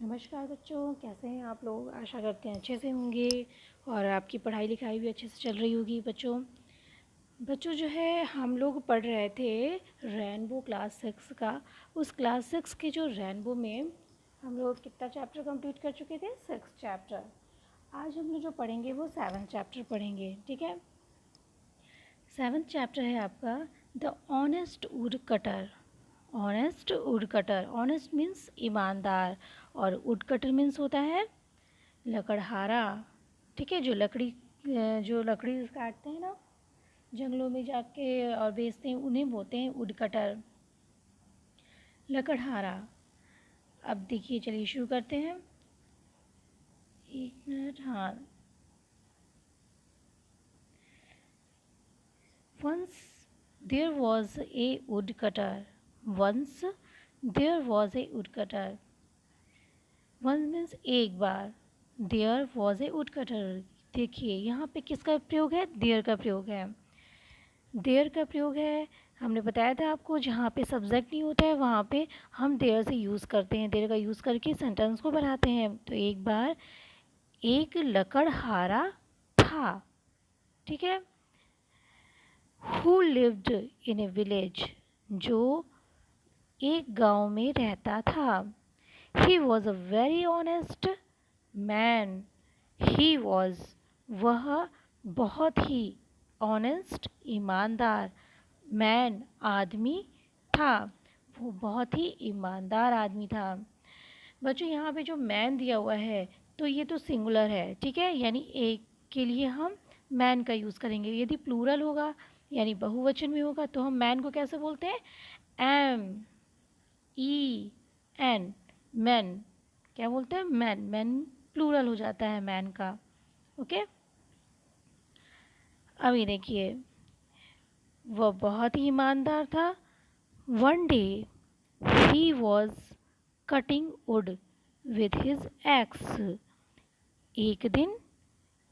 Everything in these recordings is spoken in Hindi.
नमस्कार बच्चों, कैसे हैं आप लोग। आशा करते हैं अच्छे से होंगे और आपकी पढ़ाई लिखाई भी अच्छे से चल रही होगी। बच्चों बच्चों जो है हम लोग पढ़ रहे थे रेनबो क्लास 6 का। उस क्लास 6 के जो रेनबो में हम लोग कितना चैप्टर कंप्लीट कर चुके थे, 6 चैप्टर। आज हम लोग जो पढ़ेंगे वो 7 चैप्टर पढ़ेंगे, ठीक है। 7 चैप्टर है आपका the honest would cutter. Honest would cutter, honest means ईमानदार और वुड कटर मीन्स होता है लकड़हारा, ठीक है। जो लकड़ी काटते हैं ना जंगलों में जाके और बेचते हैं, उन्हें बोलते हैं वुड कटर, लकड़हारा। अब देखिए, चलिए शुरू करते हैं। एक मिनट, हाँ। Once there was a woodcutter. Once there was a woodcutter. Once means एक बार। There was a woodcutter. देखिए यहाँ पे किसका प्रयोग है, there का प्रयोग है। देयर का प्रयोग है, हमने बताया था आपको, जहाँ पे सब्जेक्ट नहीं होता है वहाँ पे हम देयर से यूज़ करते हैं। देयर का यूज़ करके सेंटेंस को बढ़ाते हैं। तो एक बार एक लकड़हारा था, ठीक है। Who lived in A village, जो एक गांव में रहता था। He was a very honest man. He was, वह बहुत ही ऑनेस्ट ईमानदार, मैन आदमी था, वो बहुत ही ईमानदार आदमी था। बच्चों यहाँ पे जो मैन दिया हुआ है तो ये तो सिंगुलर है, ठीक है, यानी एक के लिए हम मैन का यूज़ करेंगे। यदि प्लूरल होगा यानी बहुवचन में होगा तो हम मैन को कैसे बोलते हैं, एम ई एन, मैन। क्या बोलते हैं, मैन। मैन प्लूरल हो जाता है मैन का, ओके। अभी देखिए, वह बहुत ही ईमानदार था। One day he was cutting would with his ex. एक दिन,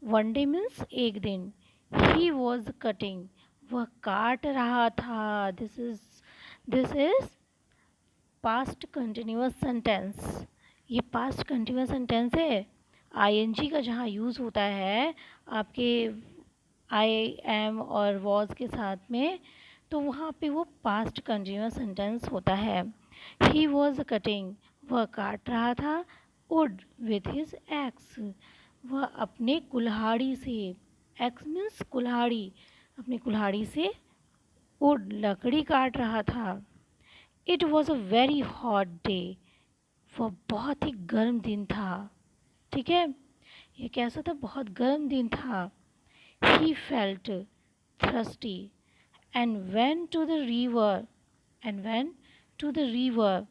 वन डे मीन्स एक दिन, ही वॉज कटिंग, वह काट रहा था। This is past continuous sentence. ये पास्ट कंटिन्यूअस सेंटेंस है। आईएनजी का जहाँ यूज़ होता है आपके आई एम और वॉज के साथ में, तो वहाँ पे वो पास्ट कंटिन्यूअस सेंटेंस होता है। ही वॉज कटिंग, वह काट रहा था, वुड विथ हिज एक्स, वह अपने कुल्हाड़ी से, एक्स मीन्स कुल्हाड़ी, अपनी कुल्हाड़ी से वुड लकड़ी काट रहा था। It was a very hot day, वह बहुत ही गर्म दिन था, ठीक है। ये कैसा था, बहुत गर्म दिन था। He felt thirsty and went to the river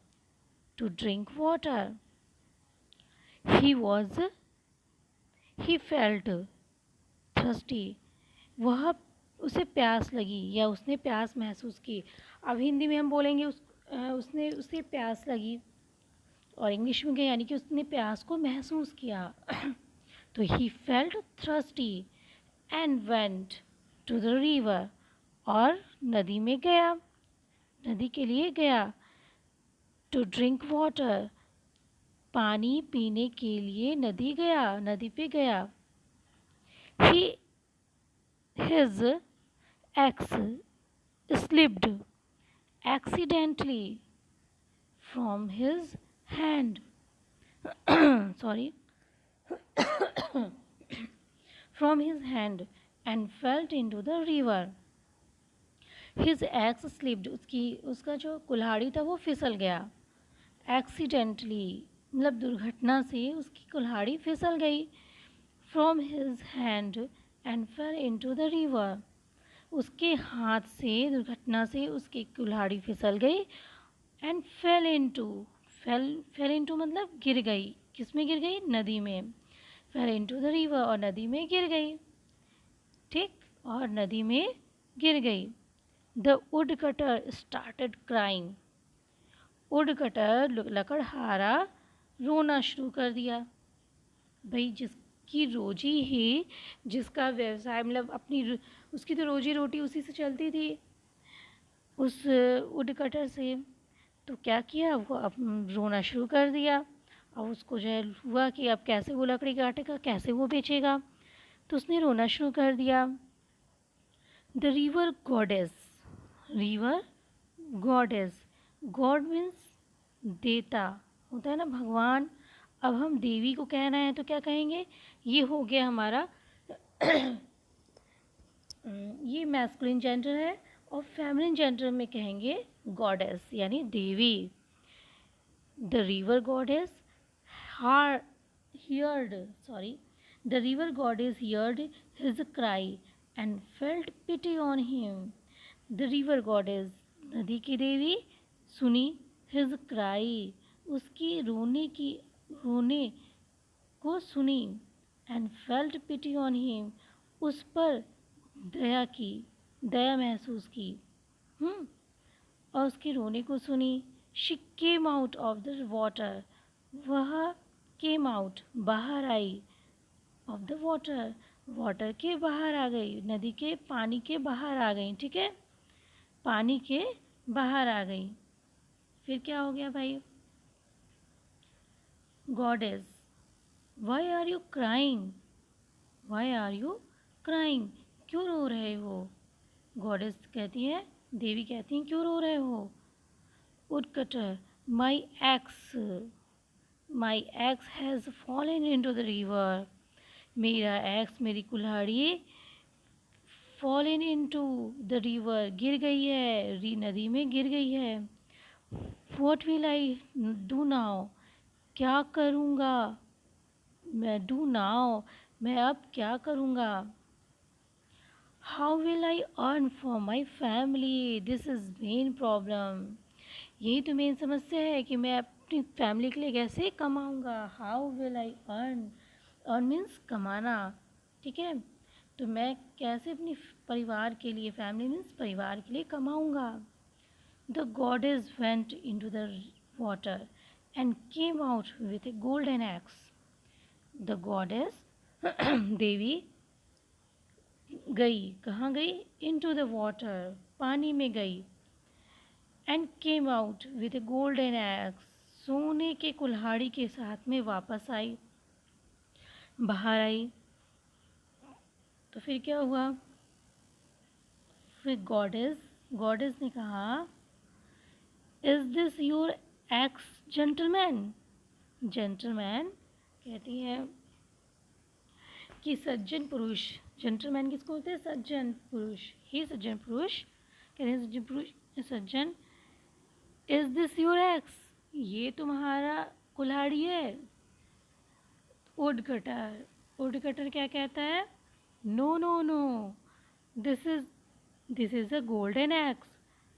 to drink water. He was he felt thirsty. वह, उसे प्यास लगी या उसने प्यास महसूस की। अब हिंदी में हम बोलेंगे उसने, उसे प्यास लगी, और इंग्लिश में क्या, यानी कि उसने प्यास को महसूस किया। तो he felt thirsty and went to the river, और नदी में गया, नदी के लिए गया। टू ड्रिंक वाटर, पानी पीने के लिए नदी गया, नदी पे गया। He his axe slipped accidentally from his hand, sorry, from his hand and fell into the river. His axe slipped, उसका जो कुल्हाड़ी था वो फिसल गया। Accidentally मतलब दुर्घटना से उसकी कुल्हाड़ी फिसल गई। From his hand and fell into the river, उसके हाथ से, दुर्घटना से उसकी कुल्हाड़ी फिसल गई। एंड फेल इनटू मतलब गिर गई। किस में गिर गई, नदी में। फेल इनटू द रिवर, और नदी में गिर गई, ठीक, और नदी में गिर गई। The wood cutter started crying, wood cutter लकड़हारा रोना शुरू कर दिया। भाई जिसकी रोजी ही, जिसका व्यवसाय मतलब उसकी तो रोजी रोटी उसी से चलती थी, उस वुड कटर से, तो क्या किया वो, अब रोना शुरू कर दिया। अब उसको जो है हुआ कि अब कैसे वो लकड़ी काटेगा, कैसे वो बेचेगा, तो उसने रोना शुरू कर दिया। The river goddess, river goddess, God means देता होता है ना, भगवान। अब हम देवी को कहना है तो क्या कहेंगे, ये हो गया हमारा ये मैस्कुलिन जेंडर है, और फेमिनिन जेंडर में कहेंगे गॉडेस यानी देवी। The river goddess heard, sorry, the river goddess heard his cry and felt pity on him. The river goddess, नदी की देवी, सुनी his cry, उसकी रोने को सुनी, and felt pity on him, उस पर दया महसूस की। और उसके रोने को सुनी। She came out of the water, वह केम आउट बाहर आई, ऑफ द वाटर, वाटर के बाहर आ गई, नदी के पानी के बाहर आ गई। ठीक है, पानी के बाहर आ गई। फिर क्या हो गया भाई, goddess, why are you crying, why are you crying, क्यों रो रहे हो। गॉडेस कहती है, देवी कहती है, क्यों रो रहे हो। Woodcutter, my x has fallen into the river, मेरा एक्स, मेरी कुल्हाड़ी फॉलन इनटू द रिवर, गिर गई है, नदी में गिर गई है। What will I do now, क्या करूँगा मैं, डू नाउ, मैं अब क्या करूँगा। How will I earn for my family, this is main problem, यही तो मेन समस्या है कि मैं अपनी फैमिली के लिए कैसे कमाऊँगा। How will I earn, earn means कमाना। ठीक है, तो मैं कैसे अपनी परिवार के लिए, फैमिली मीन्स परिवार के लिए कमाऊँगा। The goddess went into the water and came out with a golden axe, the goddess देवी गई, कहाँ गई, इनटू द वाटर, पानी में गई, and came out with a golden axe, सोने के कुल्हाड़ी के साथ में वापस आई, बाहर आई। तो फिर क्या हुआ, फिर गॉडेस ने कहा, is this your x gentleman, gentleman कहती है कि सज्जन पुरुष, जेंटलमैन किसको बोलते हैं, सज्जन पुरुष, ही सज्जन पुरुष, कहते हैं सज्जन पुरुष, सज्जन। इज दिस योर एक्स, ये तुम्हारा कुल्हाड़ी है। वुड कटर क्या कहता है, no no no, this is a golden axe,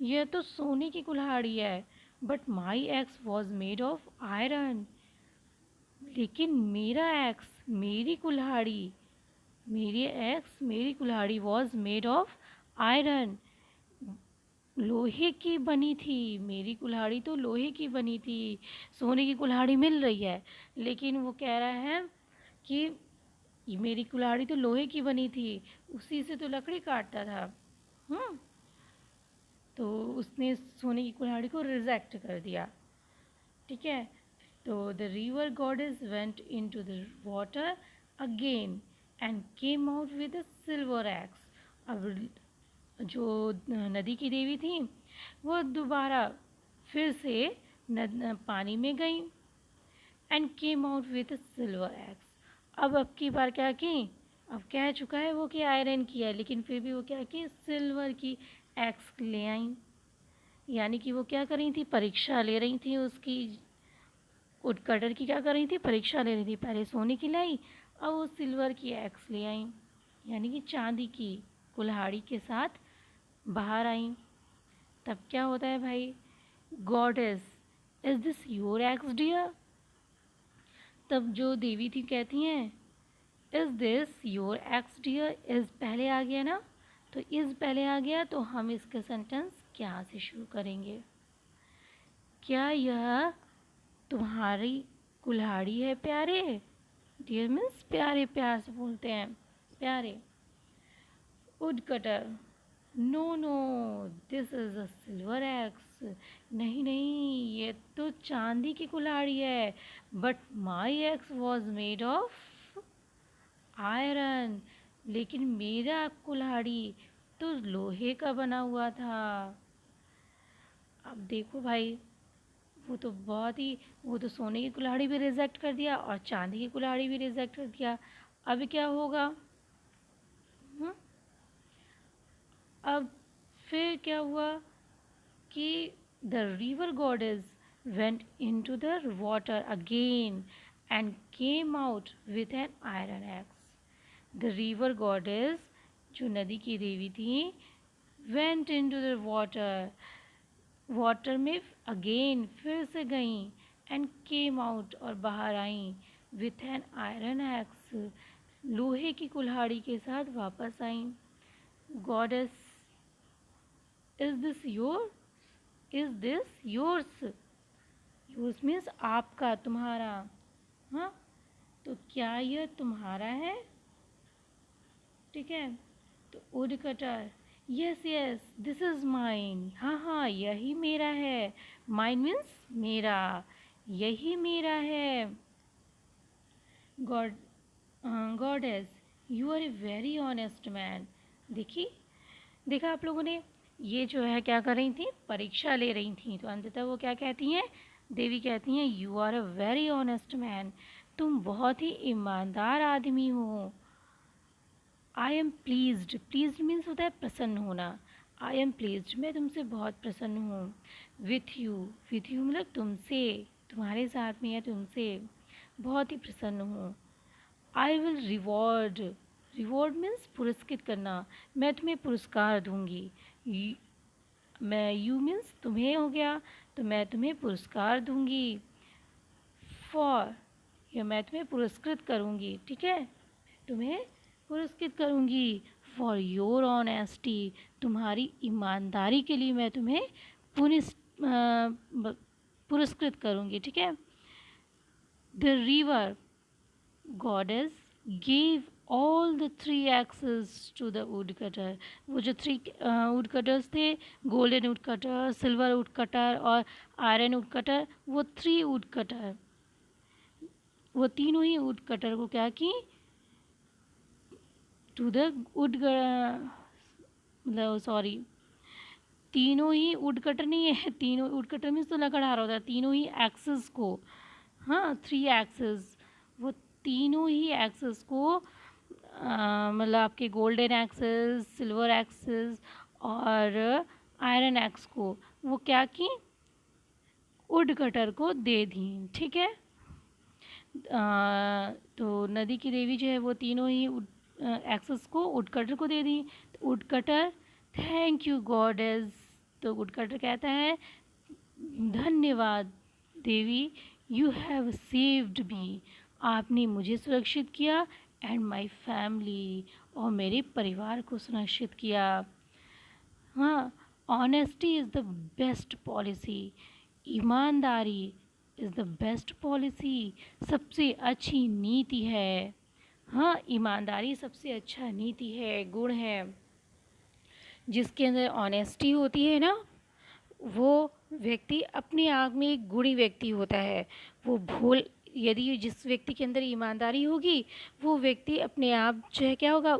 यह तो सोने की कुल्हाड़ी है। But my axe was made of iron, लेकिन मेरा एक्स, मेरी कुल्हाड़ी वॉज मेड ऑफ आयरन, लोहे की बनी थी, मेरी कुल्हाड़ी तो लोहे की बनी थी। सोने की कुल्हाड़ी मिल रही है, लेकिन वो कह रहा है कि ये मेरी कुल्हाड़ी तो लोहे की बनी थी, उसी से तो लकड़ी काटता था। तो उसने सोने की कुल्हाड़ी को रिजेक्ट कर दिया। ठीक है, तो the river goddess went into the water again and came out with a silver x. अब जो नदी की देवी थी वो दोबारा फिर से पानी में गई, and came out with silver x. अब की बार क्या की, अब कह चुका है वो कि आयरन की है, लेकिन फिर भी वो क्या की, सिल्वर की एक्स ले आई। यानी कि वो क्या कर रही थी, परीक्षा ले रही थी उसकी, वुडकटर की क्या कर रही थी, परीक्षा ले रही थी। पहले सोने की लाई, अब वो सिल्वर की एक्स ले आई, यानी कि चांदी की कुल्हाड़ी के साथ बाहर आई। तब क्या होता है भाई, goddess, is this your axe dear, तब जो देवी थी कहती हैं, is this your axe dear, is पहले आ गया ना, तो इज पहले आ गया, तो हम इसका सेंटेंस क्या से शुरू करेंगे, क्या यह तुम्हारी कुल्हाड़ी है प्यारे, डियर मीन्स प्यारे, प्यार से बोलते हैं प्यारे। Wood cutter, no no, this is a silver axe. नहीं नहीं, ये तो चांदी की कुल्हाड़ी है। But my axe was made of iron. लेकिन मेरा कुल्हाड़ी तो लोहे का बना हुआ था। अब देखो भाई, वो तो बहुत ही, वो तो सोने की कुल्हाड़ी भी रिजेक्ट कर दिया और चांदी की कुल्हाड़ी भी रिजेक्ट कर दिया। अब क्या होगा? हम्म? अब फिर क्या हुआ कि the river goddess went into the water again and came out with an iron axe. The river goddess, जो नदी की देवी थी, went into the water, water में अगेन फिर से गई, एंड केम आउट और बाहर आई, विथ एन आयरन एक्स, लोहे की कुल्हाड़ी के साथ वापस आई। Goddess, is this your, is this yours? Yours means आपका, तुम्हारा। हाँ, तो क्या यह तुम्हारा है? ठीक है, तो would cutter, yes yes this is mine, हाँ हाँ यही मेरा है। माइन मीन्स मेरा, यही मेरा है। God, goddess, you are a very honest man. देखी, देखा आप लोगों ने, ये जो है क्या कर रही थी, परीक्षा ले रही थी, तो अंततः वो क्या कहती हैं, देवी कहती हैं you are a very honest man, तुम बहुत ही ईमानदार आदमी हो। I am pleased, pleased means होता है प्रसन्न होना। आई एम प्लीज्ड, मैं तुमसे बहुत प्रसन्न हूँ। विथ यू, विथ यू मतलब तुमसे, तुम्हारे साथ में या तुमसे बहुत ही प्रसन्न हूँ। I will reward, reward means पुरस्कृत करना, मैं तुम्हें पुरस्कार दूंगी। मैं, यू मीन्स तुम्हें हो गया, तो मैं तुम्हें पुरस्कार दूंगी। फॉर, या मैं तुम्हें पुरस्कृत करूंगी, ठीक है, तुम्हें पुरस्कृत करूंगी। फॉर योर ऑनेस्टी, तुम्हारी ईमानदारी के लिए मैं तुम्हें पुरस्कृत करूंगी, ठीक है। The river goddess gave all the three axes to the woodcutter। वो जो थ्री woodcutters थे, गोल्डन woodcutter, सिल्वर woodcutter और आयरन woodcutter, वो थ्री woodcutter, वो तीनों ही woodcutter को क्या की, टू द वुड, मतलब सॉरी, तीनों ही woodcutter नहीं है, तीनों woodcutter मीन्स तो लकड़हारा होता है, तीनों ही एक्सेस को, हाँ थ्री एक्सेस, वो तीनों ही एक्सेस को, मतलब आपके गोल्डन एक्सेस, सिल्वर एक्सेस और आयरन एक्स को वो क्या की, वुड कटर को दे दी, ठीक है। तो नदी की देवी जो है वो तीनों ही एक्सेस को वुड कटर को दे दी। तो would cutter, thank you goddess, तो वुड कटर कहता है धन्यवाद देवी, यू हैव सेव्ड मी, आपने मुझे सुरक्षित किया, एंड माई फैमिली, और मेरे परिवार को सुरक्षित किया। हाँ, honesty is the best policy, ईमानदारी इज़ द बेस्ट पॉलिसी, सबसे अच्छी नीति है। हाँ, ईमानदारी सबसे अच्छा नीति है, गुण है। जिसके अंदर ऑनेस्टी होती है ना, वो व्यक्ति अपने आप में एक गुणी व्यक्ति होता है। वो भूल, यदि जिस व्यक्ति के अंदर ईमानदारी होगी, वो व्यक्ति अपने आप जो है क्या होगा,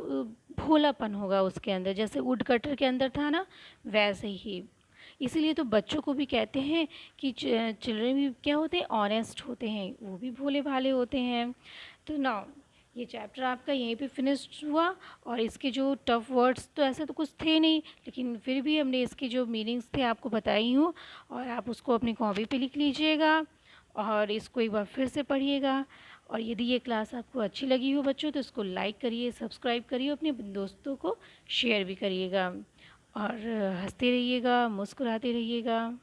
भोलापन होगा उसके अंदर, जैसे वुड कटर के अंदर था ना, वैसे ही। इसीलिए तो बच्चों को भी कहते हैं कि चिल्ड्रन भी क्या होते हैं, ऑनेस्ट होते हैं, वो भी भोले भाले होते हैं। तो ना, ये चैप्टर आपका यहीं पे फिनिश्ड हुआ, और इसके जो टफ वर्ड्स तो ऐसे तो कुछ थे नहीं, लेकिन फिर भी हमने इसके जो मीनिंग्स थे आपको बताई हूँ, और आप उसको अपनी कॉपी पे लिख लीजिएगा और इसको एक बार फिर से पढ़िएगा। और यदि ये क्लास आपको अच्छी लगी हो बच्चों, तो इसको लाइक करिए, सब्सक्राइब करिए, अपने दोस्तों को शेयर भी करिएगा, और हंसते रहिएगा, मुस्कुराते रहिएगा।